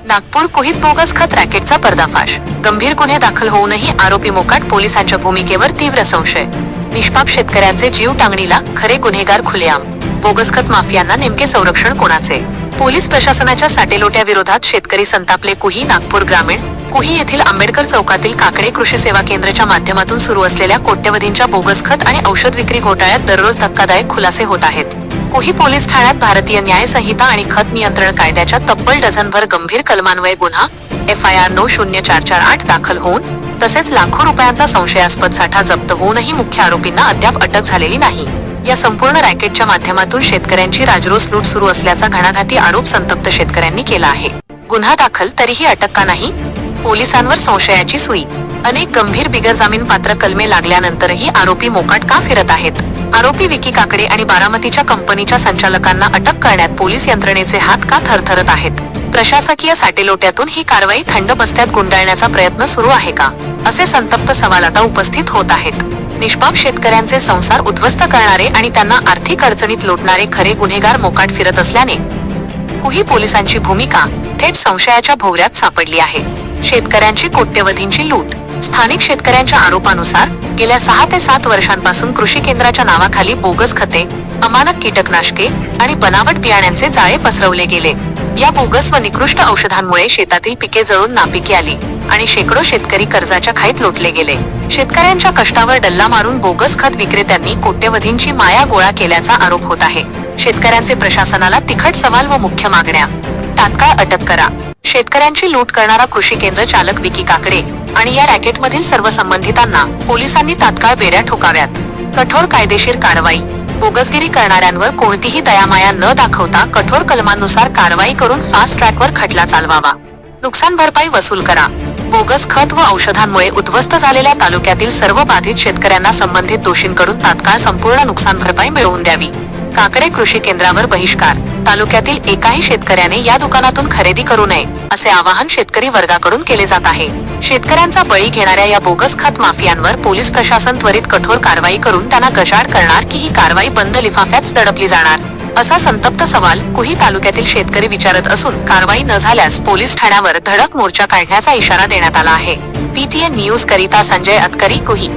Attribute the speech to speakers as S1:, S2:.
S1: Nagpur कुहीत bogus खत रॅकेटचा पर्दाफाश. गंभीर गुन्हे दाखल होऊनही आरोपी मोकाट. पोलिसांच्या भूमिकेवर तीव्र संशय. निष्पाप शेतकऱ्यांचे जीव टांगणीला, खरे गुन्हेगार खुलेआम. बोगस खत माफियांना नेमके संरक्षण कोणाचे? पोलीस प्रशासनाच्या साटेलोट्या विरोधात शेतकरी संतापले. कुही नागपूर ग्रामीण कुही येथील आंबेडकर चौकातील काकडे कृषी सेवा केंद्राच्या माध्यमातून सुरू असलेल्या कोट्यवधींच्या बोगस खत आणि औषध विक्री घोटाळ्यात दररोज धक्कादायक खुलासे होत आहेत. कुही पोलीस ठाण्यात भारतीय न्याय संहिता आणि खत नियंत्रण कायद्याच्या तब्बल डझनभर गंभीर कलमान्वये गुन्हा FIR 90448 दाखल होऊन तसेच लाखो रुपयांचा संशयास्पद साठा जप्त होऊनही मुख्य आरोपींना अद्याप अटक झालेली नाही. या संपूर्ण रॅकेटच्या माध्यमातून शेतकऱ्यांची राजरोस लूट सुरू असल्याचा घणाघाती आरोप संतप्त शेतकऱ्यांनी केला आहे. गुन्हा दाखल तरीही अटक का नाही? पोलिसांवर संशयाची सुई. अनेक गंभीर बिगरजामीन पात्र कलमे लागल्यानंतरही आरोपी मोकाट का फिरत आहेत? आरोपी विकी काकडे आणि बारामतीच्या कंपनीच्या संचालकांना अटक करण्यात पोलीस यंत्रणेचे हात का थरथरत आहेत? प्रशासकीय साटेलोट्यातून ही कारवाई थंड बस्त्यात गुंडाळण्याचा प्रयत्न सुरू आहे का, असे संतप्त सवाल आता उपस्थित होत आहेत. निष्पाप शेतकऱ्यांचे संसार उद्ध्वस्त करणारे आणि त्यांना आर्थिक अडचणीत लोटणारे खरे गुन्हेगार मोकाट फिरत असल्याने कुही पोलिसांची भूमिका थेट संशयाच्या भोवऱ्यात सापडली आहे. शेतकऱ्यांची कोट्यवधींची लूट. स्थानिक शेतकऱ्यांच्या आरोपानुसार गेल्या 6 ते 7 वर्षांपासून कृषी केंद्राच्या नावाखाली बोगस खते, अमानक कीटकनाशके आणि बनावट बियाण्यांचे जाळे पसरवले गेले. या बोगस व निकृष्ट औषधांमुळे शेतातील पिके जळून नापिकी आली आणि शेकडो शेतकरी कर्जाच्या खाईत लोटले गेले. शेतकऱ्यांच्या कष्टावर डल्ला मारून बोगस खत विक्रेत्यांनी कोट्यवधींची माया गोळा केल्याचा आरोप होत आहे. शेतकऱ्यांचे प्रशासनाला तिखट सवाल व मुख्य मागण्या. तात्काळ अटक करा. शेतकऱ्यांची लूट करणारा कृषी केंद्र चालक विकी काकडे आणि या रॅकेटमधील सर्व संबंधितांना पोलिसांनी तात्काळ बेड्या ठोकाव्यात. कठोर कायदेशीर कारवाई. बोगसगिरी करणाऱ्यांवर कोणतीही दयामाया न दाखवता कठोर कलमांनुसार कारवाई करून फास्ट ट्रॅकवर खटला चालवावा. नुकसान भरपाई वसूल करा. बोगस खत व औषधांमुळे उद्ध्वस्त झालेल्या तालुक्यातील सर्व बाधित शेतकऱ्यांना संबंधित दोषींकडून तात्काळ संपूर्ण नुकसान भरपाई मिळवून द्यावी. काकडे कृषी केंद्रावर बहिष्कार. तालुक्यातील एकाही शेतकऱ्याने या दुकानातून खरेदी करू नये, असे आवाहन शेतकरी वर्गाकडून केले जात आहे. शेतकऱ्यांचा बळी घेणाऱ्या या बोगस खत माफियांवर पोलीस प्रशासन त्वरित कठोर कारवाई करून त्यांना गजाआड करणार की ही कारवाई बंद लिफाफ्यात दडपली जाणार, असा संतप्त सवाल कुही तालुक्यातील शेतकरी विचारत असून कारवाई न झाल्यास पोलीस ठाण्यावर धडक मोर्चा काढण्याचा इशारा देण्यात आला आहे. PTN न्यूज करिता संजय अतकरी, कुही.